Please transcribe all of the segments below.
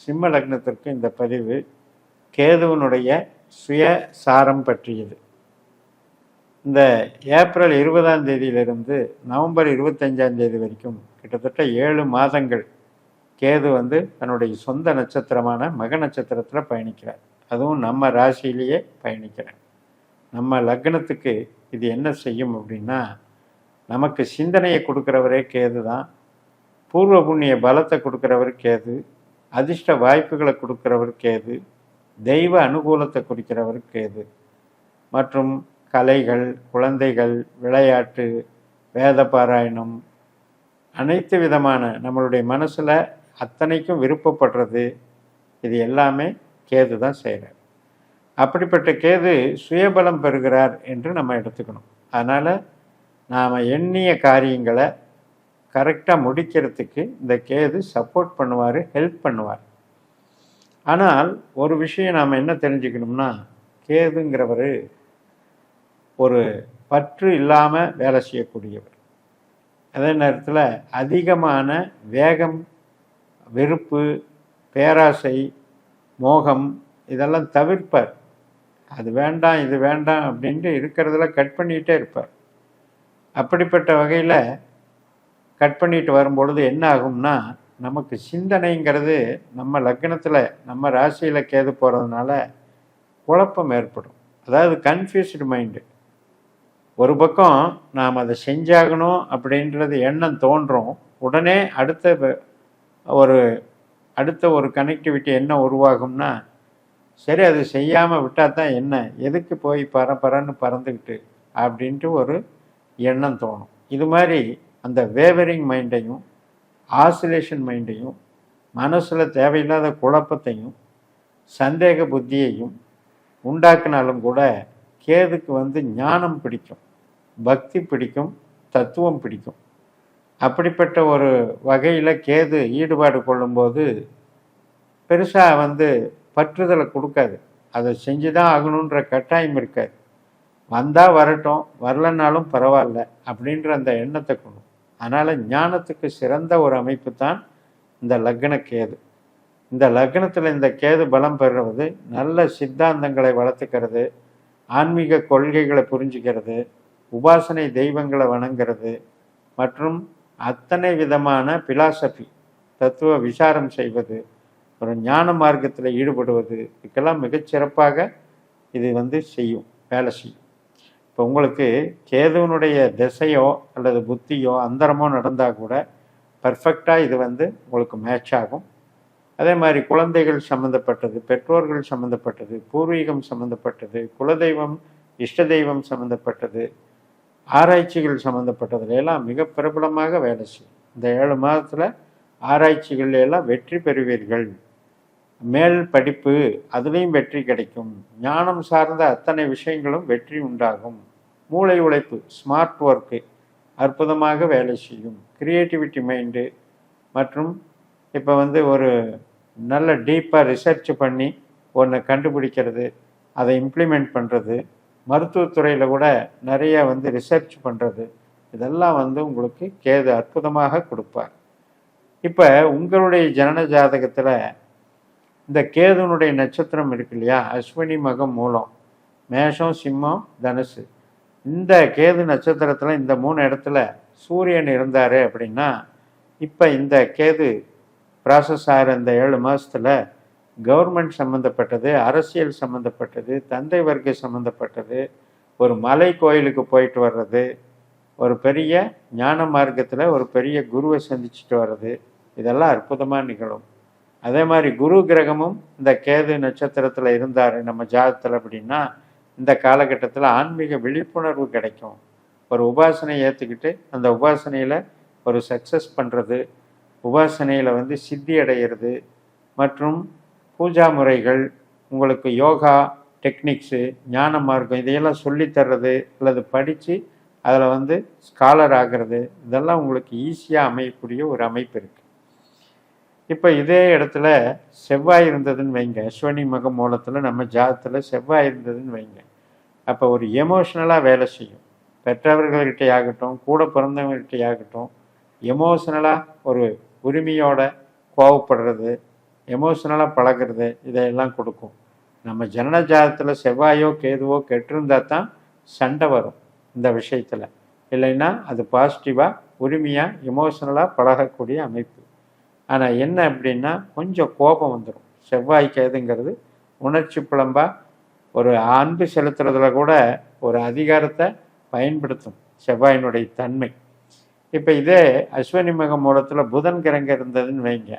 சிம்ம லக்னத்திற்கு இந்த பதிவு கேதுவனுடைய சுய சாரம் பற்றியது. இந்த ஏப்ரல் 20ஆம் தேதியிலிருந்து நவம்பர் 25ஆம் தேதி வரைக்கும் கிட்டத்தட்ட 7 மாதங்கள் கேது தன்னுடைய சொந்த நட்சத்திரமான மக நட்சத்திரத்தில் பயணிக்கிறார். அதுவும் நம்ம ராசியிலேயே பயணிக்கிறார். நம்ம லக்னத்துக்கு இது என்ன செய்யும் அப்படின்னா, நமக்கு சிந்தனையை கொடுக்குறவரே கேது தான். பூர்வ புண்ணிய பலத்தை கொடுக்குறவர் கேது, அதிர்ஷ்ட வாய்ப்புகளை கொடுக்குறவர் கேது, தெய்வ அனுகூலத்தை குறிக்கிறவர் கேது. மற்றும் கலைகள், குழந்தைகள், விளையாட்டு, வேத பாராயணம், அனைத்து விதமான நம்மளுடைய மனசில் அத்தனைக்கும் விருப்பப்படுறது, இது எல்லாமே கேது தான் செய்கிறார். அப்படிப்பட்ட கேது சுயபலம் பெறுகிறார் என்று நம்ம எடுத்துக்கணும். அதனால் நாம் எண்ணிய காரியங்களை கரெக்டாக முடிக்கிறதுக்கு இந்த கேது சப்போர்ட் பண்ணுவார், ஹெல்ப் பண்ணுவார். ஆனால் ஒரு விஷயம் நாம் என்ன தெரிஞ்சுக்கணும்னா, கேதுங்கிறவர் ஒரு பற்று இல்லாமல் வேலை செய்யக்கூடியவர். அதே நேரத்தில் அதிகமான வேகம், வெறுப்பு, பேராசை, மோகம் இதெல்லாம் தவிர்ப்பார். அது வேண்டாம் இது வேண்டாம் அப்படின்ட்டு இருக்கிறதுல கட் பண்ணிகிட்டே இருப்பார். அப்படிப்பட்ட வகையில் கட் பண்ணிட்டு வரும்பொழுது என்ன ஆகும்னா, நமக்கு சிந்தனைங்கிறது நம்ம லக்னத்தில் நம்ம ராசியில் கேது போகிறதுனால குழப்பம் ஏற்படும். அதாவது கன்ஃபியூஸ்டு மைண்டு. ஒரு பக்கம் நாம் அதை செஞ்சாகணும் அப்படின்றது எண்ணம் தோன்றும், உடனே அடுத்த ஒரு கனெக்டிவிட்டி என்ன உருவாகும்னா, சரி அது செய்யாமல் விட்டால் தான் என்ன, எதுக்கு போய் பரன்னு பறந்துக்கிட்டு அப்படின்ட்டு ஒரு எண்ணம் தோணும். இது மாதிரி அந்த வேவரிங் மைண்டையும் ஆசிலேஷன் மைண்டையும் மனசில் தேவையில்லாத குழப்பத்தையும் சந்தேக புத்தியையும் உண்டாக்குனாலும் கூட கேதுக்கு ஞானம் பிடிக்கும், பக்தி பிடிக்கும், தத்துவம் பிடிக்கும். அப்படிப்பட்ட ஒரு வகையில் கேது ஈடுபாடு கொள்ளும்போது பெருசாக பற்றுதலை கொடுக்காது. அதை செஞ்சு தான் ஆகணுன்ற கட்டாயம் இருக்காது. வந்தால் வரட்டும், வரலன்னாலும் பரவாயில்ல அப்படின்ற அந்த எண்ணத்தை கொண்டு. அதனால் ஞானத்துக்கு சிறந்த ஒரு அமைப்பு தான் இந்த லக்ன கேது. இந்த லக்னத்தில் இந்த கேது பலம் பெறுவது நல்ல சித்தாந்தங்களை வளர்த்துக்கிறது, ஆன்மீக கொள்கைகளை புரிஞ்சுக்கிறது, உபாசனை தெய்வங்களை வணங்கிறது மற்றும் அத்தனை விதமான பிலாசபி தத்துவ விசாரம் செய்வது, ஒரு ஞான மார்க்கத்தில் ஈடுபடுவது, இதுக்கெல்லாம் மிகச்சிறப்பாக இது செய்யும், வேலை செய்யும். இப்போ உங்களுக்கு கேதுவனுடைய திசையோ அல்லது புத்தியோ அந்தரமோ நடந்தால் கூட பர்ஃபெக்டாக இது உங்களுக்கு மேட்ச் ஆகும். அதே மாதிரி குழந்தைகள் சம்மந்தப்பட்டது, பெற்றோர்கள் சம்மந்தப்பட்டது, பூர்வீகம் சம்மந்தப்பட்டது, குலதெய்வம், இஷ்ட தெய்வம் சம்மந்தப்பட்டது, ஆராய்ச்சிகள் சம்மந்தப்பட்டதுல எல்லாம் மிக பிரபலமாக வேலை செய்யும். இந்த 7 மாதத்தில் ஆராய்ச்சிகள் எல்லாம் வெற்றி பெறுவீர்கள். மேல் படிப்பு அதுலேயும் வெற்றி கிடைக்கும். ஞானம் சார்ந்த அத்தனை விஷயங்களும் வெற்றி உண்டாகும். மூளை உழைப்பு, ஸ்மார்ட் ஒர்க்கு அற்புதமாக வேலை செய்யும். கிரியேட்டிவிட்டி மைண்டு மற்றும் இப்போ ஒரு நல்ல டீப்பாக ரிசர்ச் பண்ணி ஒன்றை கண்டுபிடிக்கிறது, அதை இம்ப்ளிமெண்ட் பண்ணுறது, மருத்துவத்துறையில் கூட நிறைய ரிசர்ச் பண்ணுறது, இதெல்லாம் உங்களுக்கு கேது அற்புதமாக கொடுப்பார். இப்போ உங்களுடைய ஜனன ஜாதகத்தில் இந்த கேதுனுடைய நட்சத்திரம் இருக்கு இல்லையா, அஸ்வினி, மகம், மூலம், மேஷம், சிம்மம், தனுசு. இந்த கேது நட்சத்திரத்தில் இந்த 3 இடத்துல சூரியன் இருந்தார் அப்படின்னா, இப்போ இந்த கேது ப்ராசஸ் ஆகிற இந்த 7 மாதத்தில் கவர்மெண்ட் சம்மந்தப்பட்டது, அரசியல் சம்மந்தப்பட்டது, தந்தை வர்க்க சம்மந்தப்பட்டது, ஒரு மலை கோயிலுக்கு போயிட்டு வர்றது, ஒரு பெரிய ஞான மார்க்கத்தில் ஒரு பெரிய குருவை சந்திச்சுட்டு வர்றது, இதெல்லாம் அற்புதமாக நிகழும். அதே மாதிரி குரு கிரகமும் இந்த கேது நட்சத்திரத்தில் இருந்தார் நம்ம ஜாதகத்தில் அப்படின்னா, இந்த காலகட்டத்தில் ஆன்மீக விழிப்புணர்வு கிடைக்கும். ஒரு உபாசனை ஏற்றுக்கிட்டு அந்த உபாசனையில் ஒரு சக்ஸஸ் பண்ணுறது, உபாசனையில் சித்தி அடைகிறது மற்றும் பூஜா முறைகள், உங்களுக்கு யோகா டெக்னிக்ஸு, ஞான மார்க்கம் இதையெல்லாம் சொல்லித்தர்றது அல்லது படித்து அதில் ஸ்காலர் ஆகிறது, இதெல்லாம் உங்களுக்கு ஈஸியாக அமையக்கூடிய ஒரு அமைப்பு இருக்குது. இப்போ இதே இடத்துல செவ்வாய் இருந்ததுன்னு வைங்க, அஸ்வினி மகம் மூலத்தில் நம்ம ஜாதத்தில் செவ்வாய் இருந்ததுன்னு வைங்க, அப்போ ஒரு எமோஷ்னலாக வேலை செய்யும். பெற்றவர்கள்கிட்டே ஆகட்டும், கூட பிறந்தவங்ககிட்டே ஆகட்டும், எமோஷ்னலாக ஒரு உரிமையோட கோவப்படுறது, எமோஷனலாக பழகிறது, இதையெல்லாம் கொடுக்கும். நம்ம ஜனன ஜாதகத்தில் செவ்வாயோ கேதுவோ கெட்டிருந்தால் தான் சண்டை வரும் இந்த விஷயத்தில். இல்லைன்னா அது பாசிட்டிவாக உரிமையாக எமோஷனலாக பழகக்கூடிய அமைப்பு. ஆனால் என்ன அப்படின்னா கொஞ்சம் கோபம் வந்துடும். செவ்வாய் கேதுங்கிறது உணர்ச்சி புலம்பாக ஒரு அன்பு செலுத்துறதுல கூட ஒரு அதிகாரத்தை பயன்படுத்தும் செவ்வாயினுடைய தன்மை. இப்போ இதே அஸ்வினி மக மூலத்தில் புதன் கிரங்க இருந்ததுன்னு வைங்க,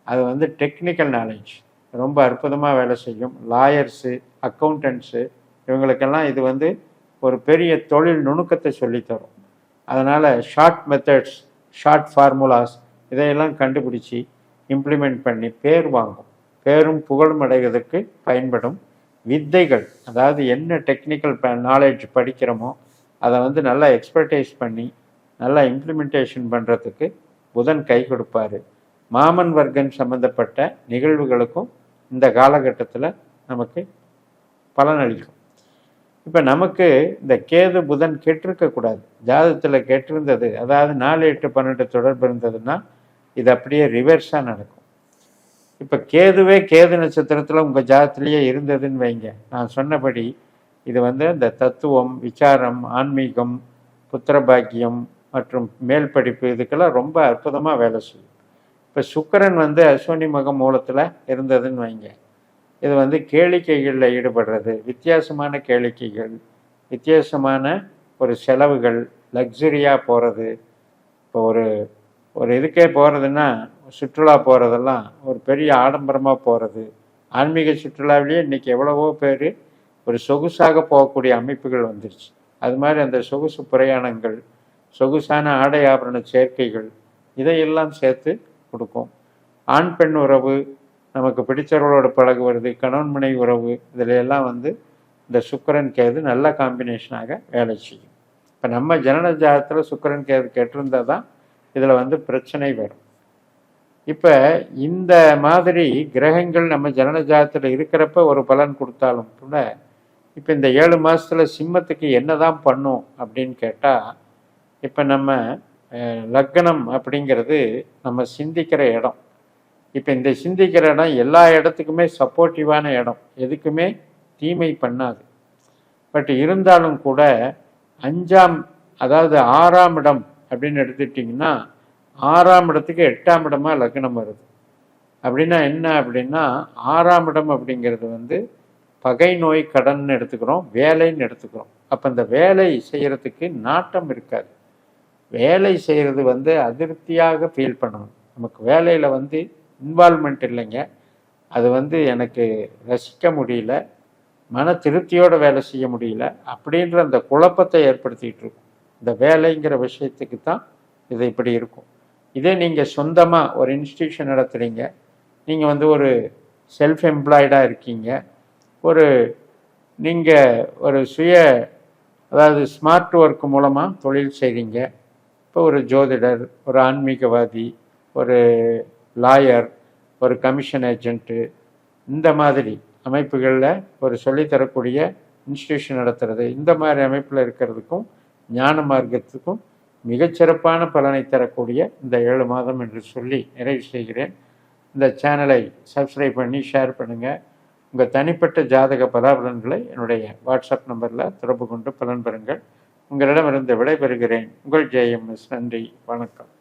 அது டெக்னிக்கல் நாலேஜ் ரொம்ப அற்புதமாக வேலை செய்யும். லாயர்ஸு, அக்கௌண்டன்ட்ஸு இவங்களுக்கெல்லாம் இது ஒரு பெரிய தொழில் நுணுக்கத்தை சொல்லித்தரும். அதனால் ஷார்ட் மெத்தட்ஸ், ஷார்ட் ஃபார்முலாஸ் இதையெல்லாம் கண்டுபிடிச்சி இம்ப்ளிமெண்ட் பண்ணி பேர் வாங்கும். பேரும் புகழும் அடைவதற்கு பயன்படும் வித்தைகள், அதாவது என்ன டெக்னிக்கல் நாலேஜ் படிக்கிறோமோ அதை நல்லா எக்ஸ்பர்டைஸ் பண்ணி நல்லா இம்ப்ளிமெண்டேஷன் பண்ணுறதுக்கு புதன் கை கொடுப்பார். மாமன் வர்க்கம் சம்மந்தப்பட்ட நிகழ்வுகளுக்கும் இந்த காலகட்டத்தில் நமக்கு பலனளிக்கும். இப்போ நமக்கு இந்த கேது புதன் கெட்டிருக்கக்கூடாது. ஜாதகத்தில் கெட்டிருந்தது, அதாவது 4, 8, 12 தொடர்பு இருந்ததுன்னா இது அப்படியே ரிவர்ஸாக நடக்கும். இப்போ கேதுவே கேது நட்சத்திரத்தில் உங்கள் ஜாதகத்திலேயே இருந்ததுன்னு வைங்க, நான் சொன்னபடி இது இந்த தத்துவம், விசாரம், ஆன்மீகம், புத்திரபாக்கியம் மற்றும் மேல் படிப்பு இதுக்கெல்லாம் ரொம்ப அற்புதமாக வேலை செய்யும். இப்போ சுக்கிரன் அஸ்வினி மக மூலத்தில் இருந்ததுன்னு வைங்க, இது கேளிக்கைகளில் ஈடுபடுறது, வித்தியாசமான கேளிக்கைகள், வித்தியாசமான ஒரு செலவுகள், லக்ஸுரியாக போகிறது. இப்போ ஒரு இதுக்கே போகிறதுன்னா சுற்றுலா போகிறதெல்லாம் ஒரு பெரிய ஆடம்பரமாக போகிறது. ஆன்மீக சுற்றுலாவிலேயே இன்றைக்கி எவ்வளவோ பேர் ஒரு சொகுசாக போகக்கூடிய அமைப்புகள் வந்துருச்சு. அது மாதிரி அந்த சொகுசு பிரயாணங்கள், சொகுசான ஆடை ஆபரண சேர்க்கைகள் இதையெல்லாம் சேர்த்து கொடுக்கும். ஆண் பெண் உறவு, நமக்கு பிடிச்சவர்களோட பழகுவது, கணவன் மனைவி உறவு, இதில் எல்லாம் இந்த சுக்கிரன் கேது நல்ல காம்பினேஷனாக வேலை செய்யும். இப்போ நம்ம ஜனன ஜாதகத்தில் சுக்கிரன் கேது கெட்டிருந்தால் தான் இதில் பிரச்சனை வரும். இப்போ இந்த மாதிரி கிரகங்கள் நம்ம ஜனன ஜாதகத்தில் இருக்கிறப்ப ஒரு பலன் கொடுத்தாலும் கூட, இப்போ இந்த 7 மாதத்தில் சிம்மத்துக்கு என்ன தான் பண்ணும் அப்படின்னு கேட்டால், இப்போ நம்ம லக்னம் அப்படிங்கிறது நம்ம சிந்திக்கிற இடம். இப்போ இந்த சிந்திக்கிற இடம் எல்லா இடத்துக்குமே சப்போர்ட்டிவான இடம், எதுக்குமே தீமை பண்ணாது. பட் இருந்தாலும் கூட 5ஆம், அதாவது 6ஆம் இடம் அப்படின்னு எடுத்துட்டிங்கன்னா, 6ஆம் இடத்துக்கு 8ஆம் இடமாக லக்னம் வருது. அப்படின்னா என்ன அப்படின்னா, 6ஆம் இடம் அப்படிங்கிறது பகை நோய் கடன்னு எடுத்துக்கிறோம், வேலைன்னு எடுத்துக்கிறோம். அப்போ இந்த வேலை செய்கிறதுக்கு நாட்டம் இருக்காது. வேலை செய்கிறது அதிருப்தியாக ஃபீல் பண்ணணும். நமக்கு வேலையில் இன்வால்மெண்ட் இல்லைங்க, அது எனக்கு ரசிக்க முடியல, மன திருப்தியோடு வேலை செய்ய முடியல அப்படின்ற அந்த குழப்பத்தை ஏற்படுத்திகிட்டு இருக்கும். இந்த வேலைங்கிற விஷயத்துக்கு தான் இது இப்படி இருக்கும். இதே நீங்கள் சொந்தமாக ஒரு இன்ஸ்டிடியூஷன் நடத்துகிறீங்க, நீங்கள் ஒரு செல்ஃப் எம்ப்ளாய்டாக இருக்கீங்க, நீங்கள் ஒரு அதாவது ஸ்மார்ட் ஒர்க் மூலமாக தொழில் செய்கிறீங்க. இப்போ ஒரு ஜோதிடர், ஒரு ஆன்மீகவாதி, ஒரு லாயர், ஒரு கமிஷன் ஏஜென்ட்டு, இந்த மாதிரி அமைப்புகளில் ஒரு சொல்லித்தரக்கூடிய இன்ஸ்டிடியூஷன் நடத்துறது, இந்த மாதிரி அமைப்பில் இருக்கிறதுக்கும் ஞான மார்க்கத்துக்கும் மிகச்சிறப்பான பலனை தரக்கூடிய இந்த 7 மாதம் என்று சொல்லி நிறைவு செய்கிறேன். இந்த சேனலை சப்ஸ்கிரைப் பண்ணி ஷேர் பண்ணுங்கள். உங்கள் தனிப்பட்ட ஜாதக பலாபலன்களை என்னுடைய வாட்ஸ்அப் நம்பரில் தொடர்பு கொண்டு பலன் பெறுங்கள். உங்களிடமிருந்து விடைபெறுகிறேன். உங்கள் JMS. நன்றி, வணக்கம்.